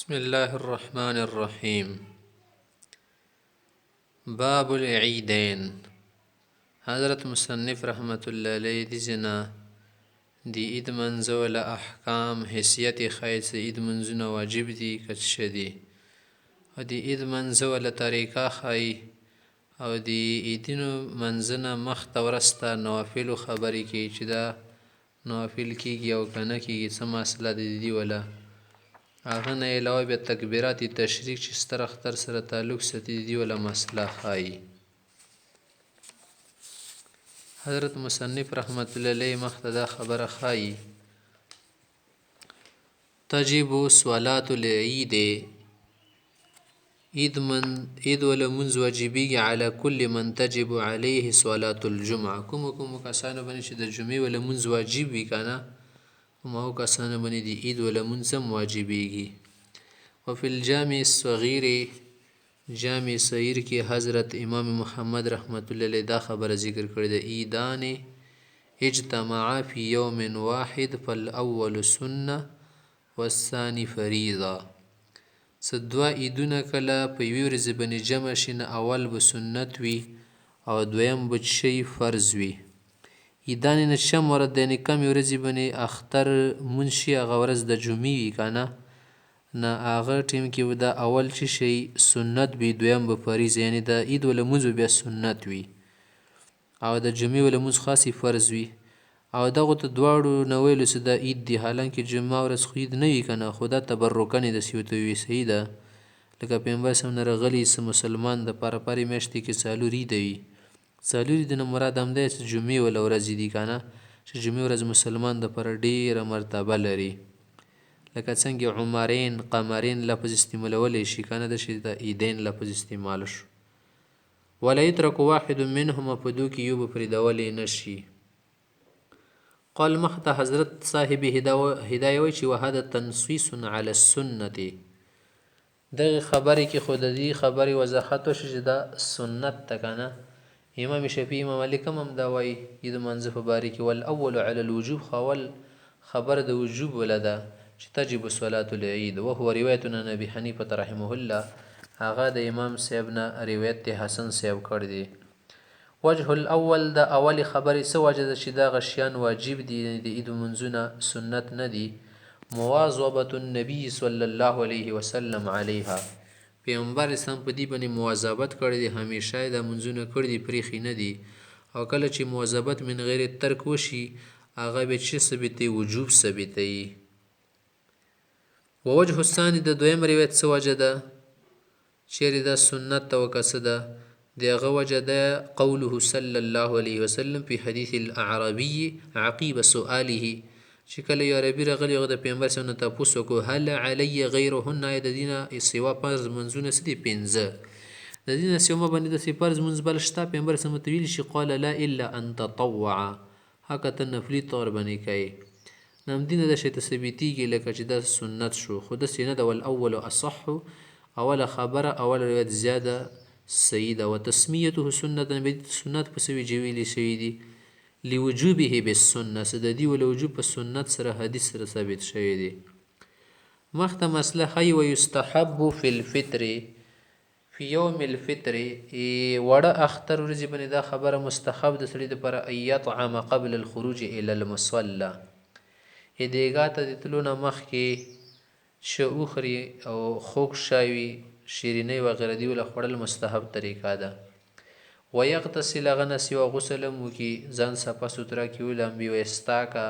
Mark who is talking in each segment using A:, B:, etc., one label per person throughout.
A: بسم الله الرحمن الرحیم. باب العیدین. حضرت مصنف رحمت الله علیه دی زنا دی عید منځه ولا احکام حیثیت خیص عید منځونه واجب دي کچ شدي او دی عید منځه ولا طریقه خای او دی عیدینو منځنه مخته ورسته نوافل خبرې کی چې دا نوافل کیږي او کنه کیږي څه مسله دی ولا هغه نه علاوه بیا تکبیرات تشریک چې ستر اختر سره تعلق ساتي دی ولا مسله خای. حضرت مصنف رحمت الله علیه مخته خبره خای تجب صلاة العید عید ولا منز واجبیږي علی کل من تجب علیه صلاة الجمعه کوم کسانو باندې چې د جمعې ولا منز واجب وي کنه وماو کسانو باندې دی عید ولا منز واجبیږي. وفي الجامع الصغیر جامع صغیر کې حضرت امام محمد رحمت الله علیه دا خبره ذکر کړې ده عیدان اجتماعا فی یوم واحد فالاول سنه والثانی فریضه. صدوا عیدونه کله په یوې ورځې باندې جمع شي نه اول به سنت وي او دویم به شی فرض وي. عیدان نه شم ورځ د کم ورځې باندې اختر منشي هغه ورځ د جمعې وي کنه نه هغه ټیم کې دا اول چې شی سنت وي دویم به فریضه یعنی د عید ول منځ بیا سنت وي او د جمعې ول منځ خاصی فرض وي او دغه ته دواړو نو ویل چې د عید دی حالانکه جمعه ورځ خو عید نه وي کنه خدا تبرکن د سیوته وي صحیح ده لکه پیغمبر سم نه رغلی سم مسلمان د پاره میشتي کې سالوري دی سالوري د مراد هم ده چې جمعې ول ورځ دی کنه چې جمعې ورځ مسلمان د پر ډیره مرتبه لري لکه څنګه عمرین قمرین لفظ استعمالول شي کنه د شي د عیدین لفظ استعمال شو ولا يترك واحد منهما فدوك يوب فردول نشي. قال مخت حضرت صاحب هدايه وی چې وهذا تنصيص على السنه دغه خبرې کې خود دې خبرې وضاحت وشي د سنت تکنه امام شفیعی امام مالک هم دا وایي عید منځ په باره کې والاول على الوجوب خبر د وجوب ولدا چې تجب صلاة العید وهو روایت عن ابي حنیفه رحمه الله هغه د امام صاحب نه روایت حسن صاحب کړ دی. وجه الاول د اول خبرې سو وجه چې دا غشیان واجب دي د عید منځونه سنت نه دي مواظبه النبي صلی الله علیه وسلم علیها پیغمبر اسلام په دې باندې مواظبت کړی دی همیشه د منځونه کړی دی پریخي نه دي او کله چې مواظبت من غیر ترک وشي هغه به چې ثابتې وجوب ثابتې. ووجه الثاني د دویم روایت سو وجه ده چیرې دا سنت او کسده دغه وجه ده قوله صلی الله علیه وسلم په حدیث الاعرابی عقیب سؤاله چې کله یو عربي راغلی هغه د پیغمبر سره تاسو کو هل علی غیرهن د دینه سوا فرض منځونه سدي پنځه د دینه سیمه باندې د فرض منځ بل شته پیغمبر سره متویل شي قال لا الا ان تطوع حقا تنفلی طور باندې کوي نام دینه د شی تثبیتیږي لکه چې د سنت شو خود سینه د اول اصح اول خبره اول روایت زیاده سیده وتسمیته سنت سنت په سوي جویلی شوی دی لوجوبه بالسنه سددي ول وجوب په سنت سره حدیث سره ثابت شوی دی. مخته مسله هي ويستحب في الفطر في يوم الفطر وړه اختر ورځ باندې دا خبره مستحب د سړي لپاره ايطعم قبل الخروج الى المصلى ادیګه ته د تلونه مخ کې شوخري او خوک شاوي شیرینی وغیرہ دی ول خړل مستحب طریقه ده. ويغتسل غنس و غسل مو کی ځان صفه سترا کی ولمبي و استاکا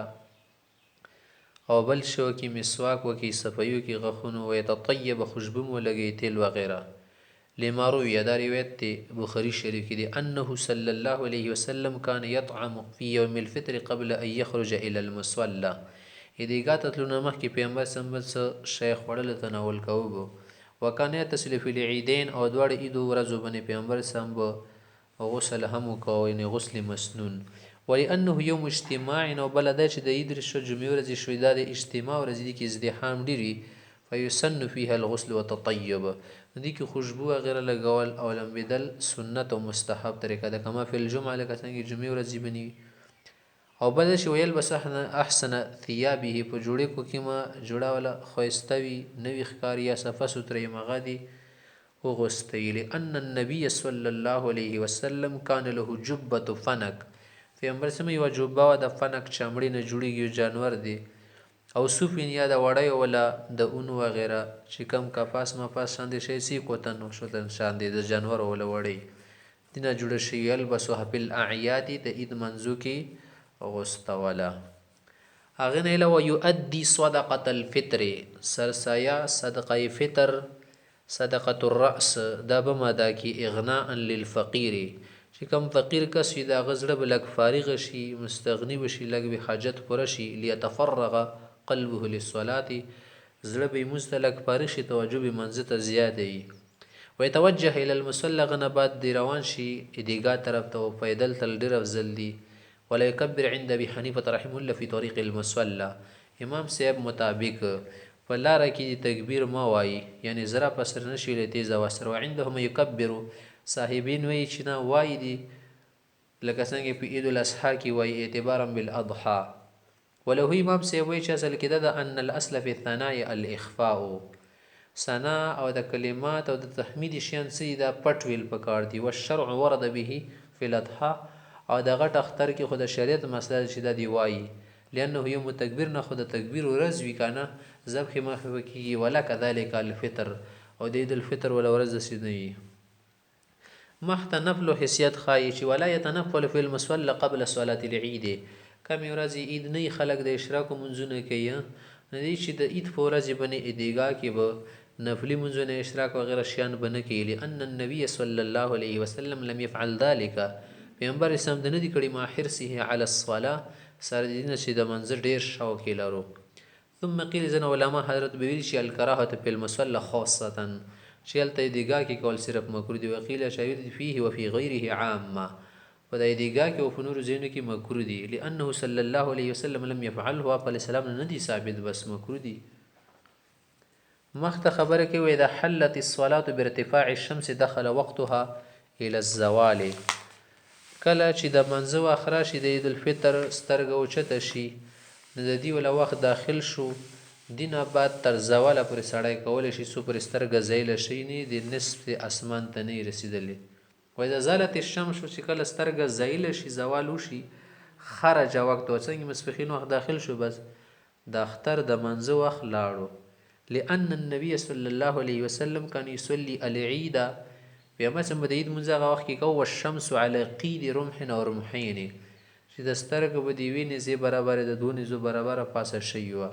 A: او بل شو کی مسواک وکي صفایو کی غخونو و يتطيب خوشبو مو لګي تیل وغیرہ لما روي دا روایت دی بخاری شریف کی دی انه صلی الله علیه وسلم کان يطعم في يوم الفطر قبل ان يخرج الى المصلى ادیګه تلونه مخ کی پیغمبر سمبل شیخ وړل تناول کوو وکانه تسلیف العیدین او دوړ عید ورځو باندې پیغمبر سم غسل هم کوي نه غسل مسنون ولانه یوم اجتماع او بلد چې د عید شو جمعې ورځ شوې د اجتماع ورځ دي کې ازدحام ډیری فیسن فيها الغسل وتطيب دي کې خوشبو غیره لګول او لمبدل سنت او مستحب طریقه ده کما فی الجمعه لکه څنګه جمعې ورځ باندې او بل شي ويلبس احسن ثيابه په جوړې کو کې ما جوړه ولا خويستوي نوي ښکاری یا صفه ستري مغادي وغستي لأن النبي صلى الله عليه وسلم كان له جبة فنك پیغمبر سمي یو جوبه د فنک چمړي نه جوړیږي جانور دی او سوفین یا د وړی ولا د اون وغیره چې کم کپاس مپاس شاندې شي سی کوتن شوتن شاندې د جانور ولا وړی دینه جوړ شي یلبسو حفل اعیاد د عید منځو کې غستولا اغه نه لو یؤدي صدقه الفطر سرسایا صدقه فطر صدقه الراس دا بمدا کې اغناء للفقير چې کم فقیر کس وي دا غزړه بلک فارغ شي مستغنی بشي لګ به حاجت پر شي ليتفرغ قلبه للصلاه زړه به مستلک فارغ شي توجه به منځ ته زیات وي ويتوجه الى المصلى غنبات دی روان شي ادیګا طرف ته پیدل تل ډیر افضل دي ولا يكبر عند ابي حنيفه رحمه الله في طريق المصلى امام صاحب مطابق فلاره کې تکبیر ما وای یعنی زرا پسر نشي له تیز واسر وعندهم يكبر صاحبین وی چې نه وای دي لکه څنګه په عید الاضحى کې وای اعتبارا بالاضحى ولو امام سی وی چې اصل کې د ان الاصل في الثناء الاخفاء ثنا او د کلمات او د تحمید شیان سي دا پټ ویل پکار دي والشرع ورد به في الاضحى او د غټ اختر کې خود شریعت مسله چې د دی وای لانه یوم تکبیر نه خود تکبیر ورځ وی کنه ذبح مخه کی ولا كذلك الفطر او د عید الفطر ولا ورځ سي محت نفل حیثیت خای چې ولا يتنفل في المصلى قبل صلاه العيد کم ورځي عید نه خلق د اشراق منځونه کوي نه دي چې د عید فورځ باندې ادیګا کې به نفلی منځونه اشراق وغیرہ شیان بنه کوي لان النبي صلى الله عليه وسلم لم يفعل ذلك پیغمبر اسلام د نه دي کړي ما حرسه على الصلاه سره دین چې د منځ ډیر شوق لرو ثم قيل زن علماء حضرت بویل شي الکراهه في المصلى خاصه شیلته دیګه کې کول صرف مکروه دی وقیل شاید فيه وفي غیره عامه فدای دیګه کې او فنور زینو کې مکروه دی لانه صلی الله علیه وسلم لم يفعله په السلام نه دی ثابت بس مکروه دی مخته خبره کې وې اذا حلت الصلاه بارتفاع الشمس دخل وقتها الى الزوال کله چې د منځو اخره شي د عید الفطر سترګو چته شي د دې ول وخت داخل شو دینه بعد تر زواله پر سړی کول شي سو پر سترګه زیل شي نه د نصف اسمان ته نه رسیدلې وای د زالت الشمس چې کله سترګه زیل شي زوال شي خرج وخت وڅنګ مسفخین وخت داخل شو بس د اختر د منځ وخت لاړو لان النبي صلى الله عليه وسلم كان يصلي العيد پیغمبر سم د عید منځ وخت کې کو والشمس على قيد رمح او رمحين چې د سترګه به دی ویني زی برابر د دونې زو برابر پاسه شي وا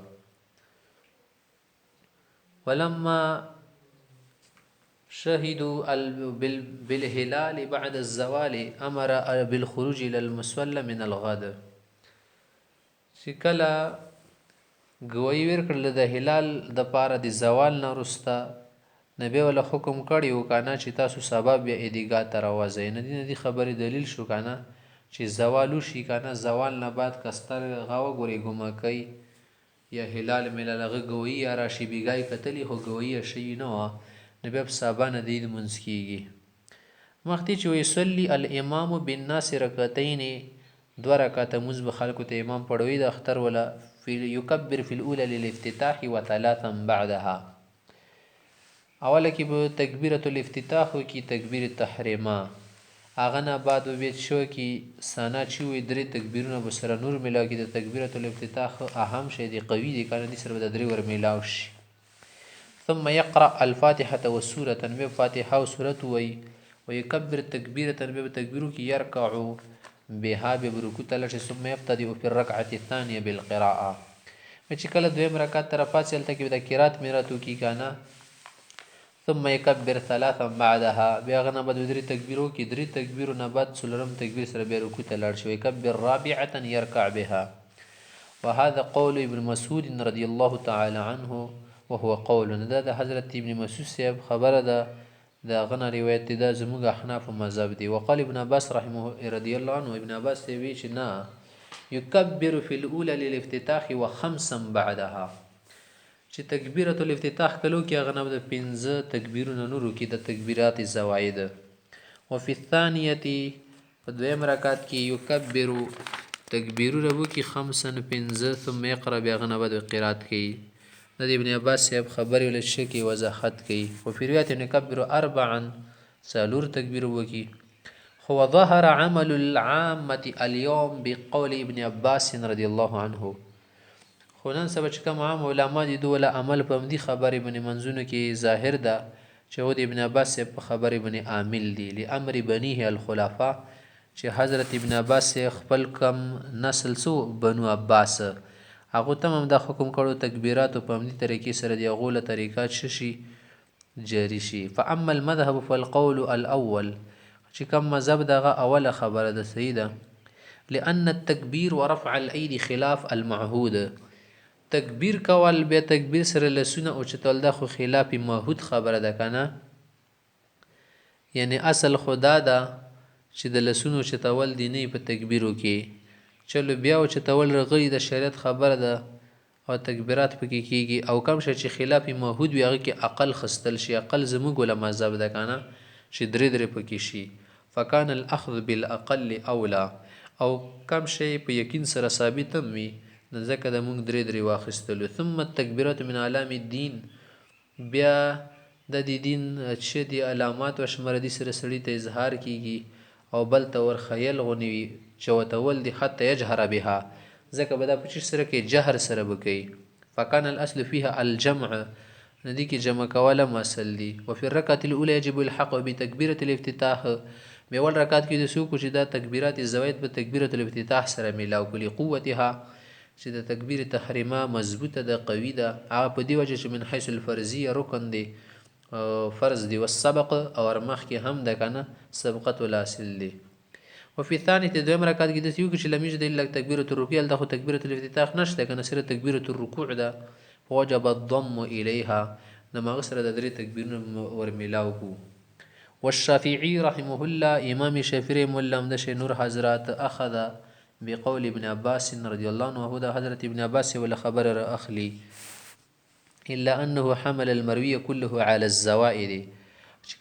A: ولما شهدوا بالهلال بعد الزوال امر بالخروج الى المصلى من الغد شکلا گوی ور کړل د هلال د پاره د زوال نه رستا نبی ول حکم کړیو کنه چې تاسو سبب یا ادیګا تر وازه نه دي خبري دلیل شو کنه چې زوالو شي کنه زوال نه بعد کستر غاو ګوري ګما کوي یا هلال ملغه گوی یا راشي بیګای کتلی هو گوی شي نو نبی په صابانه دید منځ کیږي مختی چې ويصلي الامام بالناس رکعتين دو رکعات مزب خلکو ته امام پړوي د اختر ولا يكبر في الاولى للافتتاح وثلاثا بعدها اوله کې به تکبیرۃ الافتتاح کی تکبیر تحریما اغه نه بعد وبې شو کې سانا چې وې درې تکبیرونه بسره نور ملاو کې د تکبیرۃ الافتتاح اهم شی دی قوی دی کنه دي سره د درې ور ملاو شي ثم يقرأ الفاتحه والسوره به فاتحه او سوره ويكبر تكبيره به تکبیرو کې يركع بها برکوع تل ثم يبتدئ في الركعه الثانيه بالقراءه چې کله دویم رکعت طرفات چلته کې د قرات میراتو کې کنه ثم يكبر ثلاثا بعدها بيغنا بعد دري تکبیرو کې دري تکبیرو نه بعد څلورم تکبیر سره بیا رکوع ته لاړ شي يكبر رابعه يركع بها وهذا قول ابن مسعود رضي الله تعالى عنه وهو قول ده حضرت ابن مسعود صاحب خبره ده غنا روایت ده زموږ احناف مذهب دي وقال ابن عباس رحمه رضي الله عنه ابن عباس وی چې نه يكبر في الاولى للافتتاح وخمسا بعدها چې تکبیرۃ الافتتاح کلو کې غنب د 15 تکبیرونو نورو کې د تکبیرات زوائد او فی الثانیه په دویم رکعت کې یکبر تکبیرونه وکړي خمسن پنځه ثم یقرأ بیا هغه نه بعد قرات کوي د ابن عباس صاحب خبرې ول شکی وضاحت کوي خو فی روایت نکبر اربعا څلور تکبیر وکړي هو ظهر عمل العامة اليوم بقول ابن عباس رضی الله عنه خو نن سبا چې کوم عام علما دي دوله عمل په همدې خبرې باندې منځونو کې ظاهر ده چې هو د ابن عباس صاحب په خبرې باندې عامل دي لامر بنیه الخلفاء چې حضرت ابن عباس خپل کم نسل سو بنو عباس هغه ته هم دا حکم کړو تکبیرات په همدې طریقې سره دی غوله طریقات شي جاری شي فاما المذهب فالقول الاول چې کوم مذهب دغه اوله خبره ده صحیح ده لان التكبير ورفع الايدي خلاف المعهود تکبیر کول بیا تکبیر سره لسونه او چتول دا خو خلاف معهود خبره ده کنه یعنی اصل خدا ده چې د لسونو چتول دی نه په تکبیرو کې چلو بیا او چتول رغی د شریعت خبره ده او تکبیرات پکې کیږي او کم شي چې خلاف معهود وي هغه کې عقل خستل شي عقل زموږ ول مذهب ده کنه چې درې پکې شي فکان الاخذ بالاقل اولا او کم شي په یقین سره ثابت وي ځکه د موږ درې واخیستلو ثم التکبیرات من علام الدین بیا د دې دین چې د علامات او شمردي سره سړی ته اظهار کیږي او بل ته ور خیل غونی چوتول دي حتی یجهر بها ځکه به دا په سره کې جهر سره بکی فکان الاصل فيها الجمع ندی کې جمع کوله مسل دي وفي الركعه الاولى يجب الحق بتكبيره الافتتاح میول رکعت کې د سو کو چې دا تکبیرات الزوائد په تکبیره الافتتاح سره ملاو کلی قوتها چې د تکبیر تحریمه مضبوطه ده قوي ده هغه په دی وجه چې من حيث الفرضيه رکن دی فرض دی والسبق او مخ کې هم ده کنه سبقت والاصل دی وفي ثاني دویم رکعت کې د سیو کې چې لمیج د الا تکبیره الرکوع د خو تکبیره الافتتاح نشته کنه سره تکبیره الرکوع ده وجب الضم اليها نو سره د درې تکبیرونه ور ملاو کو والشافعي رحمه الله امام شافعي مولا د نور حضرات اخذ بقول ابن عباس رضي الله عنه وهو حضرت ابن عباس ولا خبر أخلي إلا أنه حمل المروي كله على الزوائد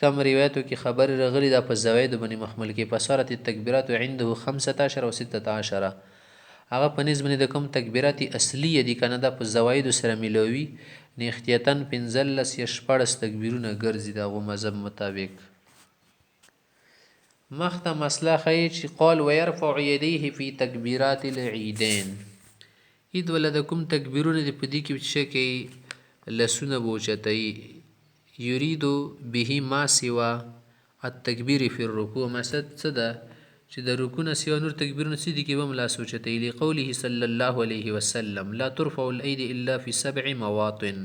A: كم روايته كي خبر رغلي دا په زوائد بني محمل کې فصارت التكبيرات عنده 15 و 16 هغه په نسبت د کوم تکبیرات اصلي دي کنه دا په زوائد سره ملوي نه احتیاطاً 15 یا 14 تکبیرونه ګرځي دا غو مذهب مطابق مخته مسله خی چې قال ويرفع يديه في تكبيرات العيدين اید ولدکم تکبیرونه د پدی کې چې کې لسونه بوچتای یرید به ما سوا التكبير في الركوع مسد صدا چې د رکوع نه سوا نور تکبیرونه سدي کې بم لا سوچتای لقوله صلى الله عليه وسلم لا ترفع الايدي الا في 7 مواطن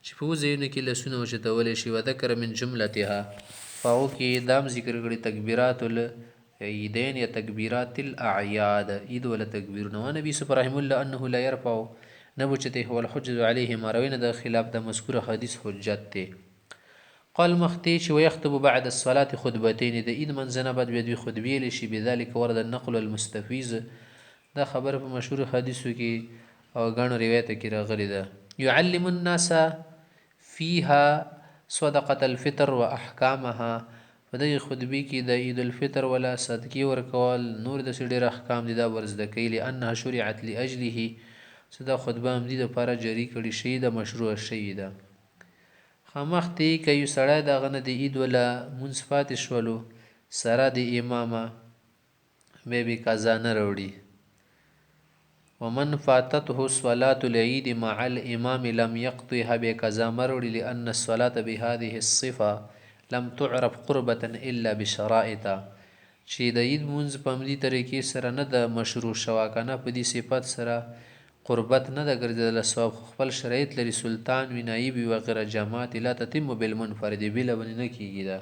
A: چې په وزینه کې لسونه وچتول شي وذكر من جملتها فاو کې دام ذکر کړي تکبیرات العیدین یا تکبیرات الاعیاد عید ولا تکبیر نو نبی صلی الله علیه وسلم انه لا يرفع نبوچته هو الحجه عليه ما روينا د خلاف د مذکور حدیث حجت ته قال مختیش ويخطب بعد الصلاه خطبتين د عید منځنه بعد دوی خطبې لشي بذلك ورد النقل المستفيز دا خبر په مشهور حدیثو کې او غاڼو روایت کې راغلي ده يعلم الناس فيها صدقه الفطر واحکامها په دغه خطبه کې د عید الفطر ولا صدقې ورکول نور د سړي احکام دي دا ورزده کوي لانها شرعت لاجله صدا خطبه هم دي د لپاره جاری کړي شي د مشروع شي ده خامختي کوي سړی د غنه د عید ولا منصفات شولو سره د امامه به قضا نه وروړي ومن فاتته صلاة العيد مع الإمام لم يقضيها بقضاء مروري لأن الصلاة بهذه الصفة لم تعرف قربة إلا بشرائط چې د عید منځ په همدې طریقې سره نه د مشروع شوا کنه په دې صفت سره قربت نه د ګرځیدل ثواب خپل شرایط لري سلطان وی نایب و غیر جماعت لا تتم بالمنفرد بلا بنه کیږي دا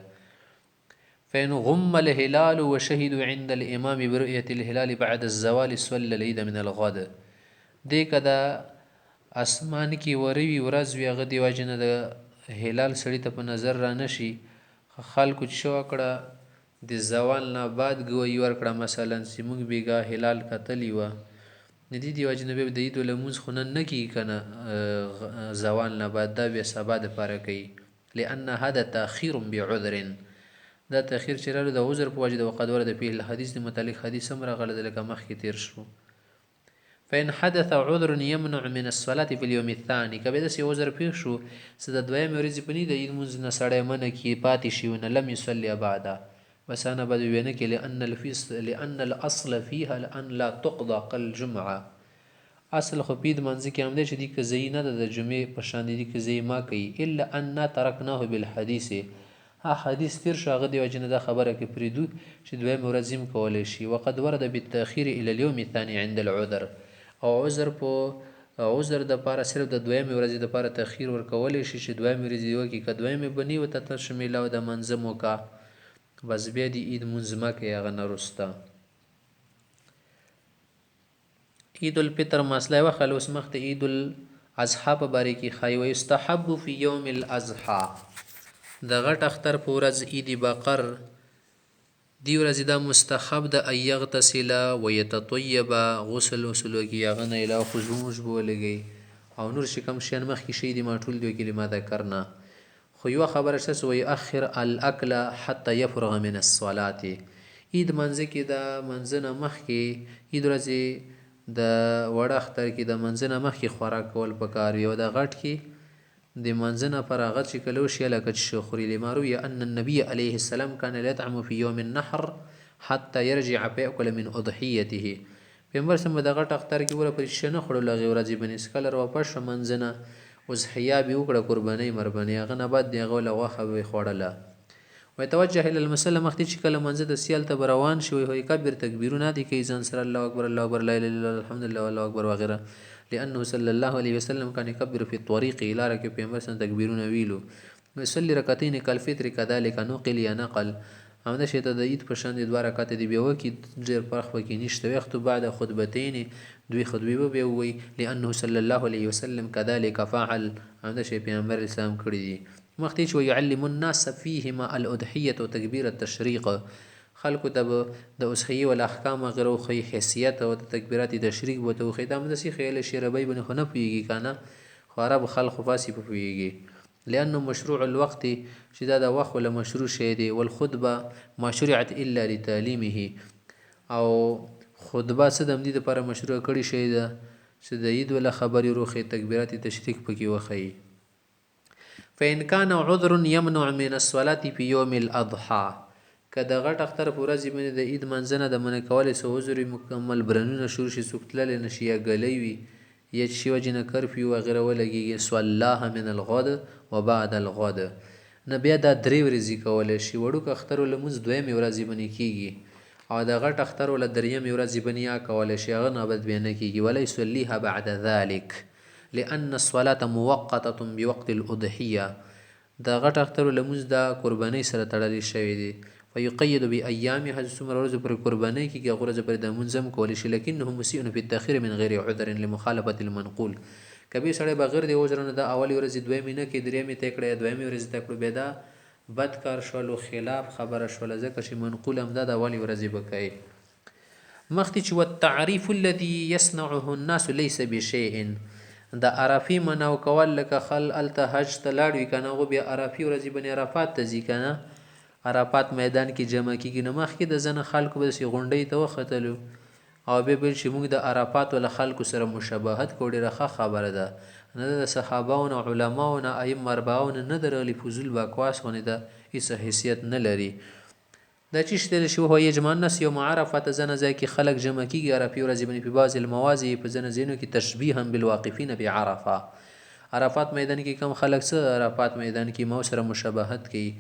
A: فإن غم الهلال وشهدوا عند الإمام برؤية الهلال بعد الزوال صلى العيد من الغد دې کدا اسمان کې وروي ورځ وی غدي واجنه د هلال سړی ته په نظر را نشي خلکو شو کړه د زوال نه بعد ګوي ور کړه مثلا سیمږ بیګا هلال کتلی و ندی دی واجنه به د عيد لمونځ خونه نه کی کنه زوال نه بعد دا به سبا د پاره کوي لأن هذا تأخير بعذر دا تأخير چې راغلی د عذر په وجه د وقد ورده په الحديث متعلق حدیث هم راغلی د لکه مخ کې تیر شو فإن حدث عذر يمنع من الصلاة في اليوم الثاني، که به داسې عذر پېښ شو چې د دویمې ورځې په د عید لمونځ نه سړی منع کړي پاتې شي ونه لم یصلي بعده بس انا به دوی نه کې لأن الاصل فيها ان لا تقضى كالجمعه. اصل خو په دې منځ کې هم دی چې دې قضایي نه ده د جمعې په شان دي قضایي ما کوي الا ان ترکناه بالحدیث. حدیث تیر شو هغه دی وجه نه دا خبره کې پرېږدو چې دویمې ورځ هم کولی شي. وقد ورد بالتأخير الى اليوم الثاني عند العذر، او عذر د پاره صرف د دویمې ورځې د پاره تأخیر ورکولی شي چې دویمې ورځې وکړي، که دویمې بني ورته تشمیل او د منظم وکړه بس بیا د عید مونځ مه کوي هغه نه وروسته. عید الفطر مسله وه خل اوس مخته عید الاضحی په باره کې ښایي ویستحب فی یوم الاضحی د غټ اختر په ورځ عید بقر دی ورځې دا مستحب د ان یغتسل ویتطیب غسل وکړي هغه نه علاوه خوشبو مشبو ولګوي او نور چې کوم شیان مخکې شي دي ما ټول دوی کلمه ذکر نه. خو یوه خبره شته ویؤخر الاکل حتی یفرغ من الصلاه. عید منځ کې د منځ نه مخکې عید ورځې د وړه اختر کې د منځ نه مخکې خوراک کول پکار وي او د غټ کې د منځ نه پر هغه چې کله وشي لکه چې خوري لما روي ان النبي عليه السلام كان لا يطعم في يوم النحر حتى يرجع فيأكل من اضحيته. پیغمبر سم د غټ اختر کې ولا پرې شنه خړل هغه ورځې بنې سکلر واپس منځ نه اضحیه به وکړه قرباني مربني هغه نه بعد دی هغه لغه به خوړله. ويتوجه الى المسلم مختی چې کله منځ د سیال ته روان شي وي کبیر تکبیرونه دي کوي ځان سره الله اکبر الله اکبر لا اله الا الله الحمد لله والله اکبر وغيرها لانه صلى الله عليه وسلم كان يكبر في الطريق الى ركب پیغمبر سره تکبیرونه ویلو. ويصلي ركعتين كالفطر كذلك نقل يا نقل همدا شته د عید په شان د دوه رکعات دی بیا وکي ډیر فرق وکي نشته وخت بعد خطبتين دوی خطبه به وي لانه صلى الله عليه وسلم كذلك فعل همدا شی پیغمبر اسلام کړی دی. مختی چې يعلم الناس فيهما الاضحيه وتكبير التشريق خلکو ته د اضحیه ول احکام غیر خو حیثیت او د تکبیرات تشریق وته خو د مدسي خیال شربای بن خو نه پیږي کنه خو عرب خلق فاسي پیږي لانه مشروع الوقت چې دا د وخت ولا مشروع شی دی والخطبه ما شرعت الا لتعلیمه او خطبه څه د دې لپاره مشروع کړي شی ده چې د عید ولا خبري روخه تکبیرات تشریق پکې وخی. فإن كان عذر يمنع من الصلاة في يوم الأضحى که د غټ اختر په ورځ باندې د عید منځنه د منع کولو سو عذر مکمل برنونه شروع شي سوکتل نشي یا غلی وي یا شي وجنه کرفیو وغیره ولګي صلاح من الغد وبعد الغد نه بیا دا درې ورځې کولای شي وړو اختر ولمز دویمه ورځ باندې کیږي او د غټ اختر ول دریمه ورځ باندې یا کولای شي هغه نه بد بینه کیږي ولا يصليها بعد ذلك لأن الصلاة موقتة بوقت الأضحية. د غټ اختر لمز دا قرباني سره تړلې شوی دی فيقيد بأيام حج ثم ورځ پر قرباني کې غرض پر د منظم کول شي لكنه مسيء في التأخير من غير عذر لمخالفة المنقول. کبي سړی بغیر د عذر نه د اول ورځ دویمه نه کې دریمه ته کړه دویمه ورځ ته کړه بيدا بد کار شول خلاف خبره شول ځکه چې منقول هم د اول ورځ بکای. مختی چې والتعريف الذي يصنعه الناس ليس بشيء د عرفي منو کول لکه خل الته حج ته لاړ وی کنه غو بیا عرفي ورځ بنی عرفات ته ځي کنه عرفات میدان کې جمع کیږي نو مخکې د زنه خلکو به سي غونډې ته وختلو او به بل چې موږ د عرفات ول خلکو سره مشابهت کوډي رخه خبره ده نه د صحابهونو علماونو ائمه اربعون نه درغلي فضول باکواس غونې ده هیڅ حیثیت نه لري. دا چې شته شو هو یجمع الناس یوم عرفه زنه ځای کې خلک جمع کیږي عرفي ورځ باندې په بعض الموازی په زنه زینو کې تشبیها بالواقفین بعرفه. عرفات میدان کې کم خلک سره عرفات میدان کې مو سره مشابهت کوي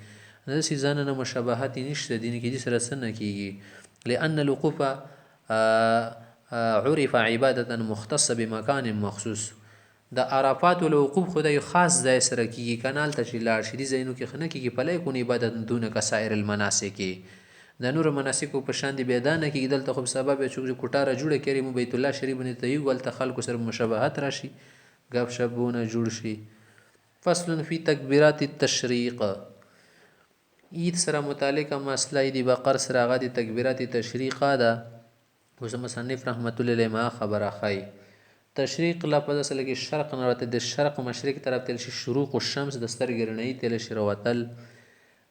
A: نه سي ځان نه مشابهت نشته دین کې دي سره سن کیږي لأن الوقوف عرف عباده مختصه بمكان مخصوص. د عرفات ول وقوف خدای خاص ځای سره کیږي کنال ته چې لاړ شي زینو کې خنه کیږي پلای کو عبادت دون کسائر المناسک د نور مناسکو په شان دي بيدانه کې دلته خو سبب چې کوټاره جوړه کړي مو بیت الله شریف نه ته یو ولته خلکو سره مشابهت راشي غب شبونه جوړ شي. فصل فی تکبیرات التشریق عید سره متعلقه مسله دی بقر سره غا دی تکبیرات تشریق ده اوس مصنف رحمت الله علیه ما خبره خای تشریق لفظ اصل کې شرق نه راته د شرق مشرق طرف تل شي شروق الشمس د سترګرنۍ تل شروتل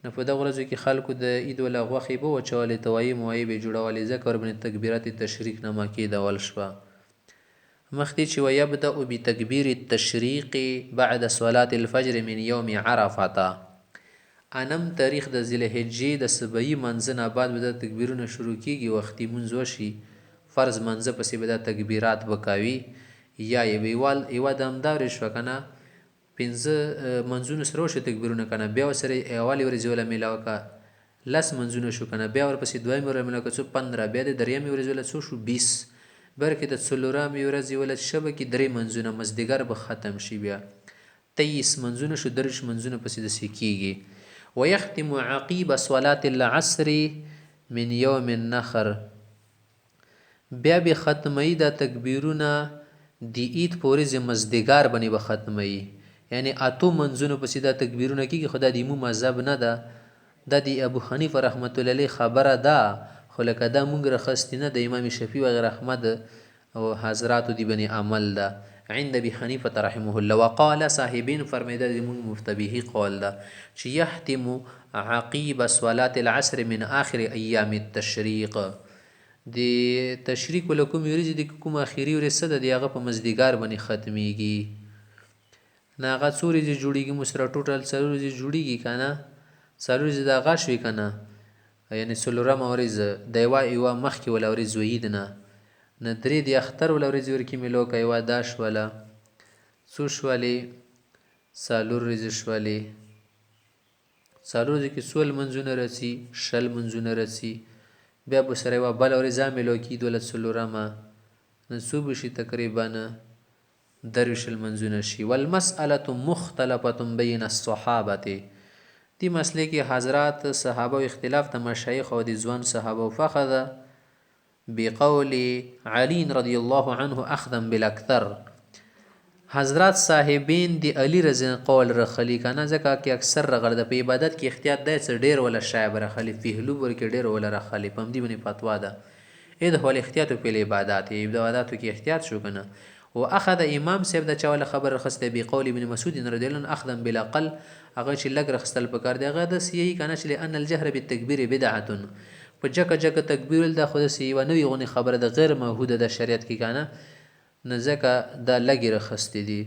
A: نه په دغه ورځو کې خلکو د عید ولا غوخي بو چولې توای موای به جوړولې ذکر بن تکبیرات تشریق نه ما کې د ول شپه مخکې چې ويبدأ بتکبیر التشریق بعد صلاة الفجر من یوم عرفه انم تاریخ د ذوالحجې د سبعي منځ نه بعد به د تکبیرونه شروع کیږي وختي منځ وشي فرض منځ پسې به د تکبیرات وکاوي یا یوه دمدار شوه که نه پنځه منځونه سره وشو تکبیرونه که نه بیا ورسره اولې ورځې وله میلاوه که 10 منځونه شو که نه بیا ورپسې دویمې ورځ میلاوه که څو 15 بیا د درېیمې ورځې وله څو شو 20 بلکې د څلورمې ورځې وله شبه کې 3 منځونه مازدیګر به ختم شي بیا 23 منځونه شو 30 منځونه پسې داسې کېږي ويختم عقيب صلاة العصر من يوم النخر بیا به ختمي د تکبیرونه د عید پورې مزدګار بنی به ختمي یعنی اتو منځونو پسې د تکبیرونه کېږي خو د امام مذهب نه ده د ابو حنیفه رحمت الله علیه خبره ده خو لکه دا مونږ رخصتي نه د امام شفیع وغیره احمد او حضراتو دی بنی عمل ده عند ابي حنیفه رحمه الله وقال صاحبین فرمیده د مونږ مفتبیه قول ده چې يحتم عقيب صلاة العصر من آخر ایام التشریق د تشریق ولکم یریږي د کوم اخیری ورځ ده دی هغه په مزدګار باندې ختمیږي نه هغه څو ورځې جوړیږي مسره ټوټل څلور ورځې جوړیږي که نه څلور ورځې د هغه شوي که نه یعنې څلورمه ورځ د یوه مخکې وله ورځ وعید نه درې د اختر وله ورځې ورکې میلو که یوه دا شوله څو شولې څلور ورځې شولې څلور ورځې کې 16 منځونه رسي 20 منځونه رسي بیا به سره یوه بله ورځ میلو کي 12 نو څو به شي تقریبا 23 منځونه شي والمسأله مختلفه بین الصحابه دې مسلې کې حضرات صحابه اختلاف د مشایخ او د ځوان صحابه فخذ بقول علي رضی الله عنه اخذا بالاكثر حضرات صاحبین دی علی رضی قول رخلی کنه ځکه کې اکثر رغړ د په عبادت کې احتیاط دی چې ډیر ولا شایب رخلی فهلو ورکې ډیر ولا رخلی پم دی باندې فتوا ده اې د هول احتیاط په عبادت عبادتو کې احتیاط شو کنه واخذ امام صاحب د چاول خبر رخصته بقول ابن مسعود رضی الله عنه اخذا بالاقل هغه چې لګ رخصتل پکار دی هغه د سی کنه چې ان الجهر بالتکبیر بدعه په جګه تکبیر د خود سی و نوې غونې خبره د غیر موجوده د شریعت کې کنه نه ځکه دا لګي رخصتې دي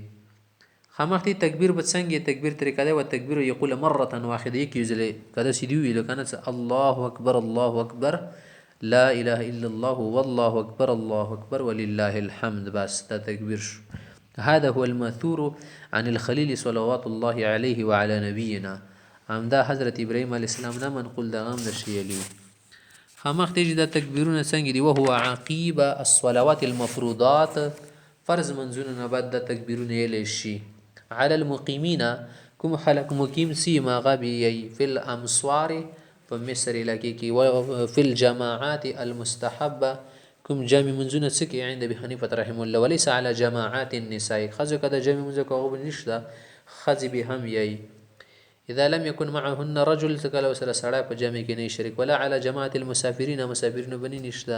A: خامختي تکبیر به څنګه تکبیر طریقه ده او تکبیر یقول مره واحده کې ځلې کده سیدی ویل کنه الله اکبر الله اکبر لا اله الا الله والله اکبر الله اکبر ولله الحمد بس دا تکبیر شو هذا هو الماثور عن الخليل صلوات الله عليه وعلى نبينا همدا حضرت ابراهيم عليه السلام نه منقول دغه هم نشيلی خامختي چې دا تکبیرونه څنګه دي وهو عقيب الصلوات المفروضات فرض منځونه نه بعد د تکبیرونه یې شي على المقيمين کوم خلق مقیم سی ما غبي في الامصار په مصر علاقې کې او في الجماعات المستحبه کوم جامع منځونه څه کې عند ابي حنیفه رحمه الله وليس على جماعات النساء خذ کده جامع منځ کوو نشته خذ به هم یي اذا لم يكن معهن رجل تکلو سره سړی په جامع کې نه شریک ولا على جماعه المسافرين مسافرین بني نشته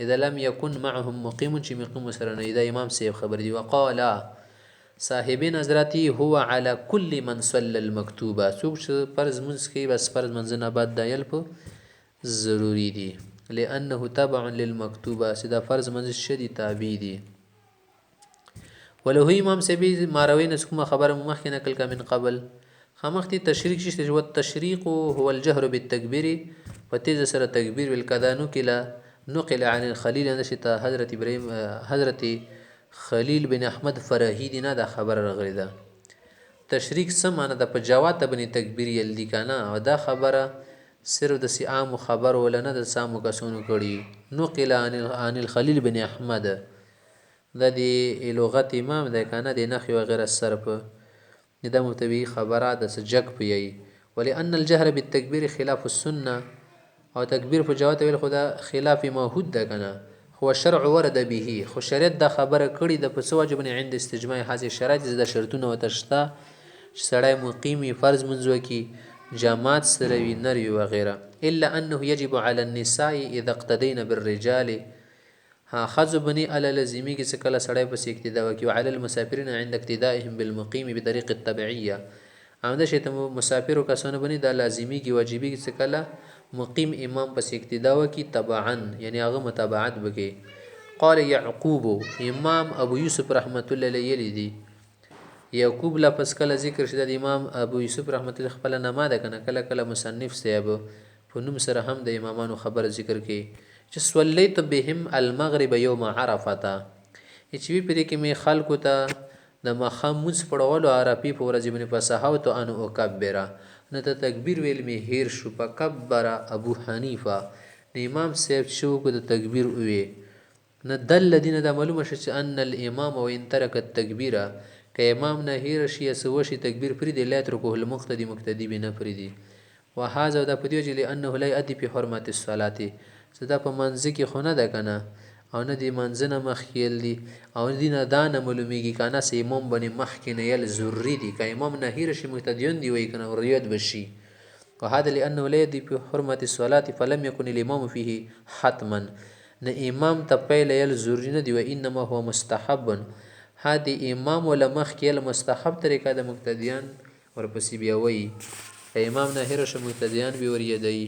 A: اذا لم يكن معهم مقيم چې مقيم سره نه دا امام صاحب خبر دی وقال صاحبین حضرتي هو على كل من صلى المكتوبه څوک چې فرض منځ کوي بس فرض منځ نه بعد دایل په ضروری دي لانه تبع للمكتوبه سدا فرض منځ شدي تابع دي ولو امام صاحب ماروي نسکه خبر مخکې نقل کا من قبل خامختي تشریق شته جو التشریق هو الجهر بالتكبير وتیز سره تکبیر والکذانو کلا نقل عن الخليل نشتا حضرت ابراهيم حضرت خلیل بن احمد فرهی دی نه دا خبر رغلی ده تشریق سمانه د په جوات باندې تکبیر یل دی کنه او دا خبره صرف د سیام خبر ولنه د سامو کسونو کړي نقل عن الخلیل بن احمد د دی لغت امام ده کنه د نخي و غیر الصرف دا متبی خبره د سجق پی ولئن الجهر بالتكبير خلاف السنه او تکبیر په جوات ویل خدا خلاف موجود ده کنه هو شرع ورد به خو شریعت دا خبره کړي د پس واجب نه عند استجماع هذه شرایط د شرطونه وتشتا سړی مقیمی فرض منځو کی جماعت سره وی نری و غیره الا انه يجب على النساء اذا اقتدينا بالرجال ها خذ بني على لازمي کی سکله سړی پس اقتدا وکي وعلى المسافرين عند اقتدائهم بالمقيم بطريق التبعيه امده شته مسافر کسانه بني د لازمي کی واجبي کی سکله مقیم امام پس اقتدا وکي تبعا یعنی هغه متابعت وکي قال یعقوب امام ابو یوسف رحمت الله علیه دی یعقوب لفظ کله ذکر شته د امام ابو یوسف رحمت الله خپل نامه ده کنه کله کله مصنف صاحب په نوم سره هم د امامانو خبر ذکر کوي چې صلیت بهم المغرب یوم عرفه چې وی پرې کې می خلکو ته د مخاموس پړولو عرفي په ورځ باندې فصحاوت ان او کبره نه ته تکبیر ویل می هیر شو په کبر ابو حنیفه امام صاحب شو کو د تکبیر وی نه دل الذين دا معلومه شي چې ان الامام وان ترك التكبير که امام نه هیر شي سو شي تکبیر پری دی لا ترکه المقتدی مقتدی بنا پری دی وهذا دا پدیو چې لانه لا يؤدي في حرمت الصلاه صدا په منځ کې خونه ده کنه او نه دی منځنه مخکېل دی او دی نه دانه معلومیږي کنه سه امام باندې مخکې نه یل ضروری دی که امام نه هیر شي مقتدیون دی وای کنه ورید بشي وهذا لانه لا يؤدي في حرمت الصلاه فلم يكن الامام فيه حتما نه امام ته پیل یل ضروری نه دی و انما هو مستحب هادي امام ولا مخکې مستحب طریقه د مقتدیان ورپسې بیا وای امام نه هیر شي مقتدیان به ور یدی